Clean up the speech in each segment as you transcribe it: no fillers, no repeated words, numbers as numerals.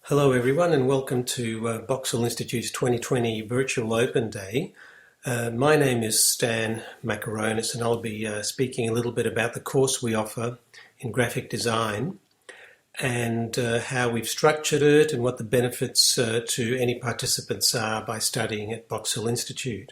Hello everyone and welcome to Boxall Institute's 2020 Virtual Open Day. My name is Stan Makaronis and I'll be speaking a little bit about the course we offer in graphic design and how we've structured it and what the benefits to any participants are by studying at Boxall Institute.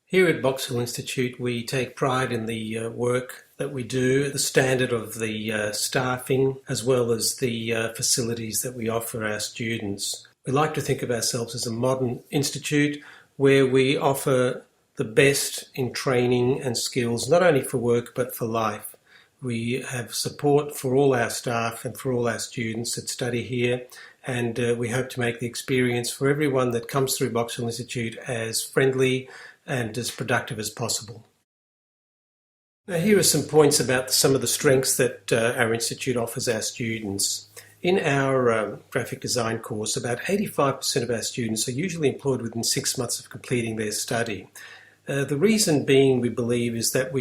Here at Boxall Institute we take pride in the work that we do, the standard of the staffing, as well as the facilities that we offer our students. We like to think of ourselves as a modern institute where we offer the best in training and skills, not only for work but for life. We have support for all our staff and for all our students that study here, and we hope to make the experience for everyone that comes through Boxall Institute as friendly and as productive as possible. Now, here are some points about some of the strengths that our Institute offers our students. In our graphic design course, about 85% of our students are usually employed within 6 months of completing their study. The reason being, we believe, is that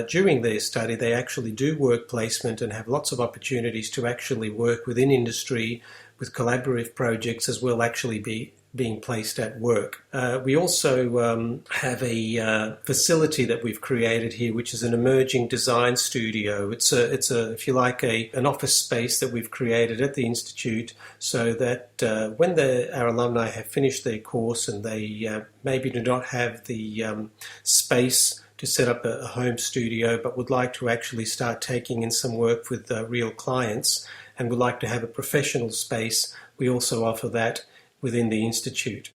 during their study, they actually do work placement and have lots of opportunities to actually work within industry with collaborative projects as well actually being placed at work. We also have a facility that we've created here, which is an emerging design studio. It's if you like, an office space that we've created at the Institute so that when our alumni have finished their course and they maybe do not have the space to set up a home studio but would like to actually start taking in some work with real clients and would like to have a professional space, we also offer that within the Institute.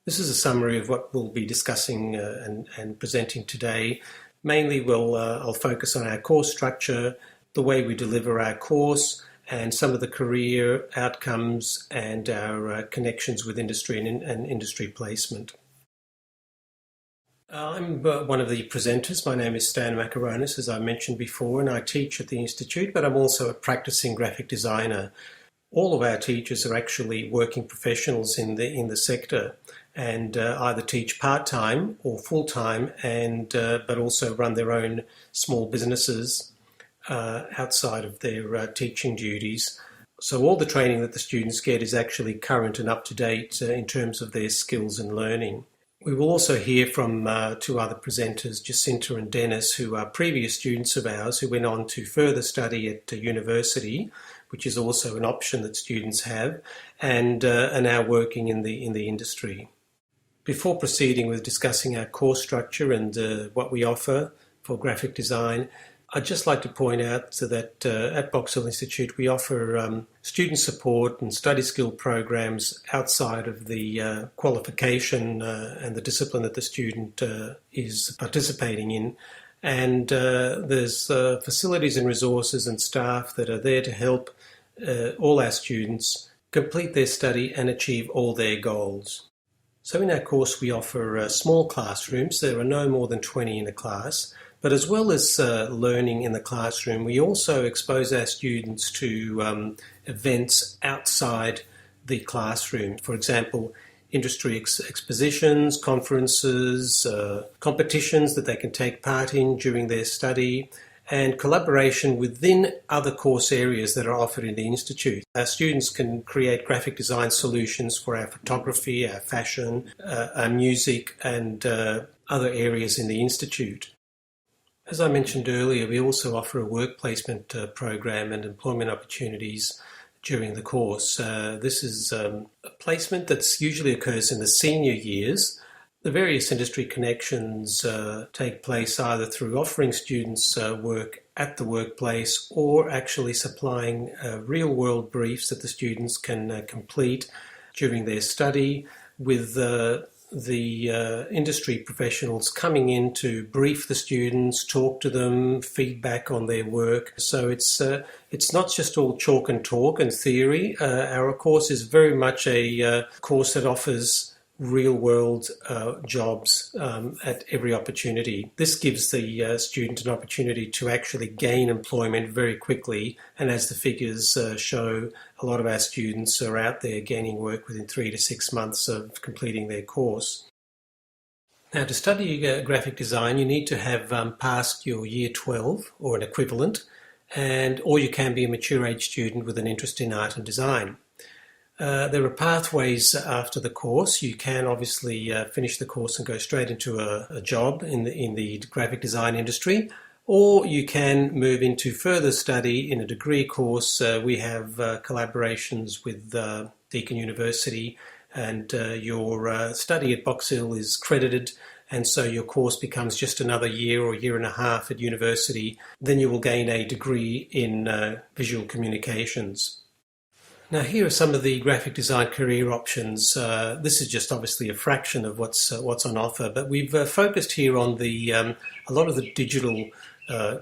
This is a summary of what we'll be discussing and presenting today. Mainly I'll focus on our course structure, the way we deliver our course, and some of the career outcomes and our connections with industry and industry placement. I'm one of the presenters. My name is Stan Makaronis, as I mentioned before, and I teach at the Institute, but I'm also a practicing graphic designer. All of our teachers are actually working professionals in the sector and either teach part-time or full-time but also run their own small businesses outside of their teaching duties. So all the training that the students get is actually current and up-to-date in terms of their skills and learning. We will also hear from two other presenters, Jacinta and Dennis, who are previous students of ours who went on to further study at university, which is also an option that students have, and are now working in the industry. Before proceeding with discussing our course structure and what we offer for graphic design, I'd just like to point out that at Boxall Institute we offer student support and study skill programs outside of the qualification and the discipline that the student is participating in. And there's facilities and resources and staff that are there to help all our students complete their study and achieve all their goals. So in our course we offer small classrooms. There are no more than 20 in a class. But as well as learning in the classroom, we also expose our students to events outside the classroom. For example, industry expositions, conferences, competitions that they can take part in during their study, and collaboration within other course areas that are offered in the Institute. Our students can create graphic design solutions for our photography, our fashion, our music, and other areas in the Institute. As I mentioned earlier, we also offer a work placement program and employment opportunities during the course. This is a placement that usually occurs in the senior years. The various industry connections take place either through offering students work at the workplace or actually supplying real-world briefs that the students can complete during their study with the industry professionals coming in to brief the students, talk to them, feedback on their work. So it's not just all chalk and talk and theory. Our course is very much a course that offers real-world jobs at every opportunity. This gives the student an opportunity to actually gain employment very quickly, and as the figures show, a lot of our students are out there gaining work within 3 to 6 months of completing their course. Now, to study graphic design, you need to have passed your Year 12 or an equivalent or you can be a mature age student with an interest in art and design. There are pathways after the course. You can obviously finish the course and go straight into a job in the graphic design industry, or you can move into further study in a degree course. We have collaborations with Deakin University, and your study at Box Hill is credited, and so your course becomes just another year or year and a half at university. Then you will gain a degree in visual communications. Now, here are some of the graphic design career options. This is just obviously a fraction of what's on offer, but we've focused here on a lot of the digital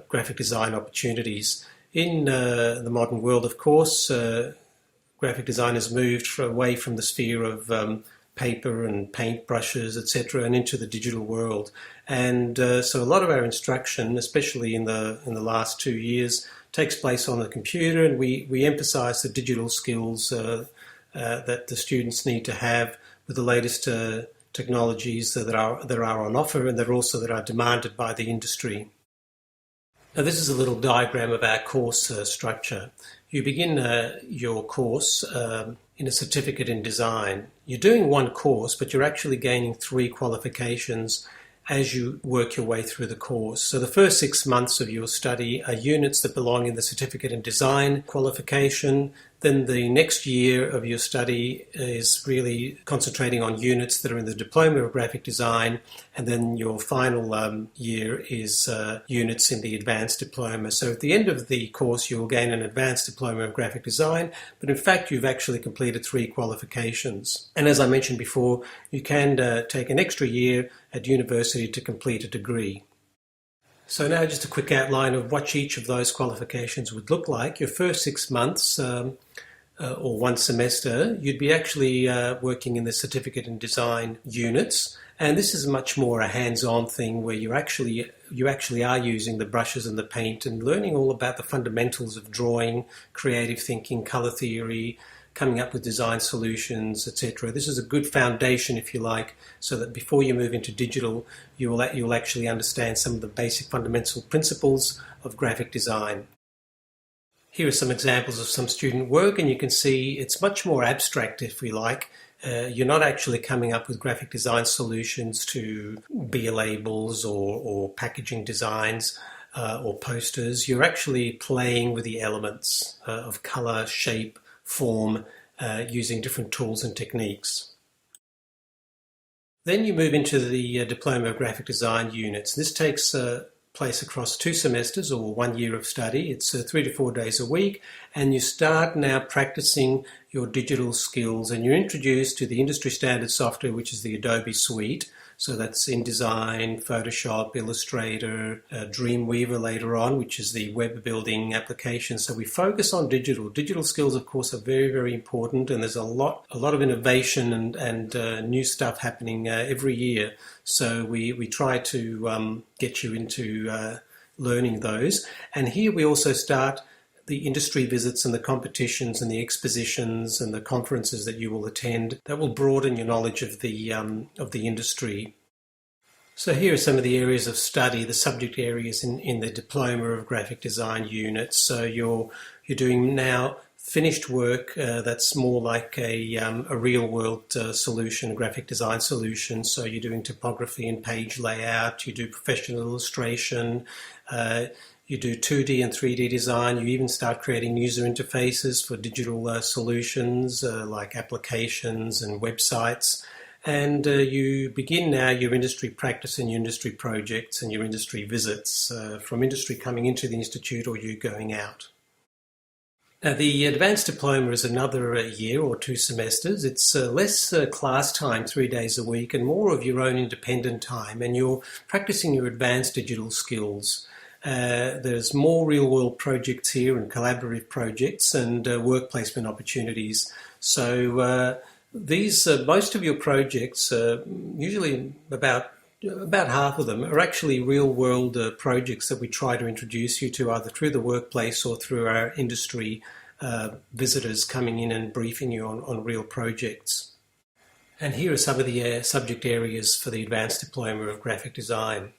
graphic design opportunities. In the modern world, of course, graphic design has moved away from the sphere of paper and paint brushes, etc., and into the digital world. And so a lot of our instruction, especially in the last 2 years, takes place on the computer, and we emphasise the digital skills that the students need to have with the latest technologies that are on offer, and that are demanded by the industry. Now, this is a little diagram of our course structure. You begin your course in a certificate in design. You're doing one course, but you're actually gaining 3 qualifications as you work your way through the course. So the first 6 months of your study are units that belong in the certificate in design qualification. Then the next year of your study is really concentrating on units that are in the diploma of graphic design, and then your final year is units in the advanced diploma. So at the end of the course you will gain an advanced diploma of graphic design, but in fact you've actually completed 3 qualifications. And as I mentioned before, you can take an extra year at university to complete a degree. So now just a quick outline of what each of those qualifications would look like. Your first 6 months or one semester, you'd be actually working in the certificate in design units, and this is much more a hands-on thing where you actually are using the brushes and the paint and learning all about the fundamentals of drawing, creative thinking, colour theory, coming up with design solutions, etc. This is a good foundation, if you like, so that before you move into digital, you'll actually understand some of the basic fundamental principles of graphic design. Here are some examples of some student work, and you can see it's much more abstract, if we like. You're not actually coming up with graphic design solutions to beer labels or packaging designs or posters. You're actually playing with the elements of colour, shape, form, using different tools and techniques. Then you move into the Diploma of Graphic Design units. This takes place across 2 semesters or 1 year of study. It's 3 to 4 days a week, and you start now practicing your digital skills, and you're introduced to the industry standard software, which is the Adobe Suite. So that's InDesign, Photoshop, Illustrator, Dreamweaver later on, which is the web building application. So we focus on digital. Digital skills, of course, are very, very important, and there's a lot of innovation and new stuff happening every year. So we try to get you into learning those. And here we also start the industry visits and the competitions and the expositions and the conferences that you will attend that will broaden your knowledge of the industry. So here are some of the areas of study, the subject areas in the Diploma of Graphic Design units. So you're doing now finished work that's more like a real world solution, a graphic design solution. So you're doing typography and page layout, you do professional illustration, you do 2D and 3D design. You even start creating user interfaces for digital solutions like applications and websites. And you begin now your industry practice and your industry projects and your industry visits from industry coming into the institute or you going out. Now, the Advanced Diploma is another year or 2 semesters. It's less class time, 3 days a week, and more of your own independent time, and you're practicing your advanced digital skills. There's more real-world projects here and collaborative projects and work placement opportunities. So these most of your projects, usually about half of them, are actually real-world projects that we try to introduce you to either through the workplace or through our industry visitors coming in and briefing you on real projects. And here are some of the subject areas for the Advanced Diploma of Graphic Design.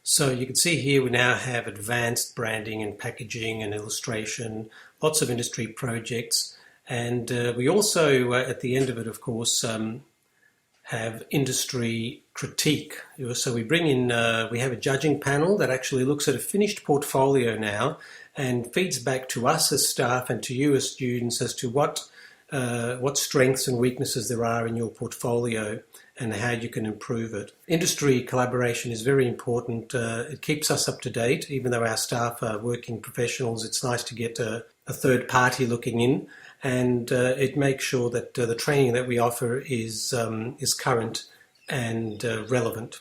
So you can see here we now have advanced branding and packaging and illustration, lots of industry projects. And we also, at the end of it, of course, have industry critique. So we bring in, we have a judging panel that actually looks at a finished portfolio now and feeds back to us as staff and to you as students as to what strengths and weaknesses there are in your portfolio and how you can improve it. Industry collaboration is very important. It keeps us up to date. Even though our staff are working professionals, it's nice to get a third party looking in, and it makes sure that the training that we offer is current and relevant.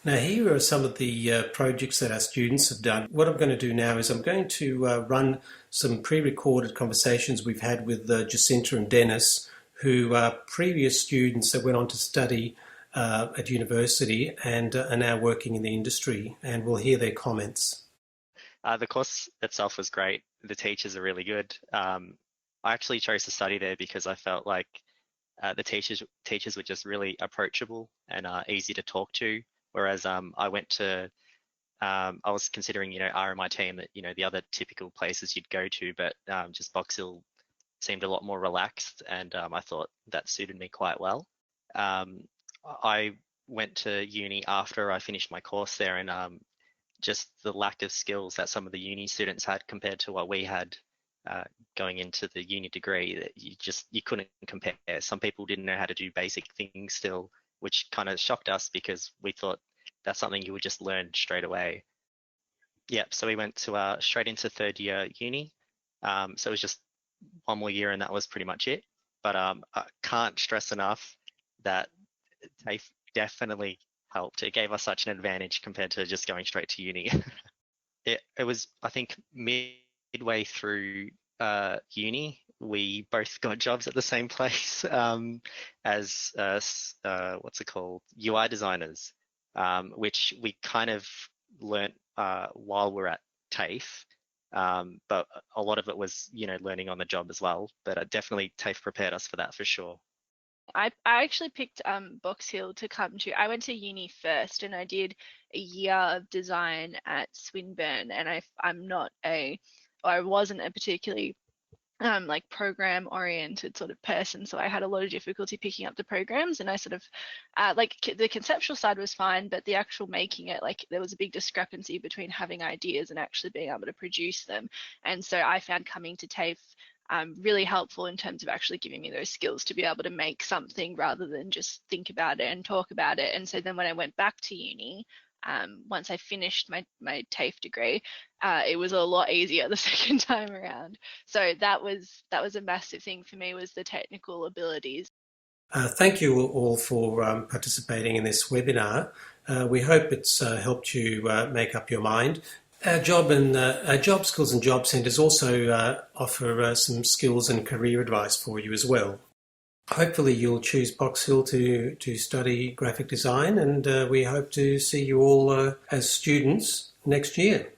Now, here are some of the projects that our students have done. What I'm going to do now is I'm going to run some pre-recorded conversations we've had with Jacinta and Dennis, who are previous students that went on to study at university and are now working in the industry, and we'll hear their comments. The course itself was great. The teachers are really good. I actually chose to study there because I felt like the teachers were just really approachable and easy to talk to. Whereas I was considering, RMIT and the other typical places you'd go to, but just Box Hill seemed a lot more relaxed, and I thought that suited me quite well. I went to uni after I finished my course there, and just the lack of skills that some of the uni students had compared to what we had going into the uni degree, that you couldn't compare. Some people didn't know how to do basic things still, which kind of shocked us because we thought that's something you would just learn straight away. Yep, so we went to straight into third year uni. So it was just one more year and that was pretty much it. But I can't stress enough that TAFE definitely helped. It gave us such an advantage compared to just going straight to uni. It was, I think, midway through uni, we both got jobs at the same place as what's it called, UI designers, which we kind of learnt while we're at TAFE, but a lot of it was learning on the job as well. But definitely TAFE prepared us for that for sure. I actually picked Box Hill to come to. I went to uni first and I did a year of design at Swinburne, and I wasn't a particularly like program oriented sort of person, so I had a lot of difficulty picking up the programs, and I sort of the conceptual side was fine, but the actual making it, like, there was a big discrepancy between having ideas and actually being able to produce them. And so I found coming to TAFE really helpful in terms of actually giving me those skills to be able to make something rather than just think about it and talk about it. And so then when I went back to uni, once I finished my TAFE degree, it was a lot easier the second time around. So that was a massive thing for me, was the technical abilities. Thank you all for participating in this webinar. We hope it's helped you make up your mind. Our job skills and job centres also offer some skills and career advice for you as well. Hopefully you'll choose Box Hill to study graphic design, and we hope to see you all as students next year.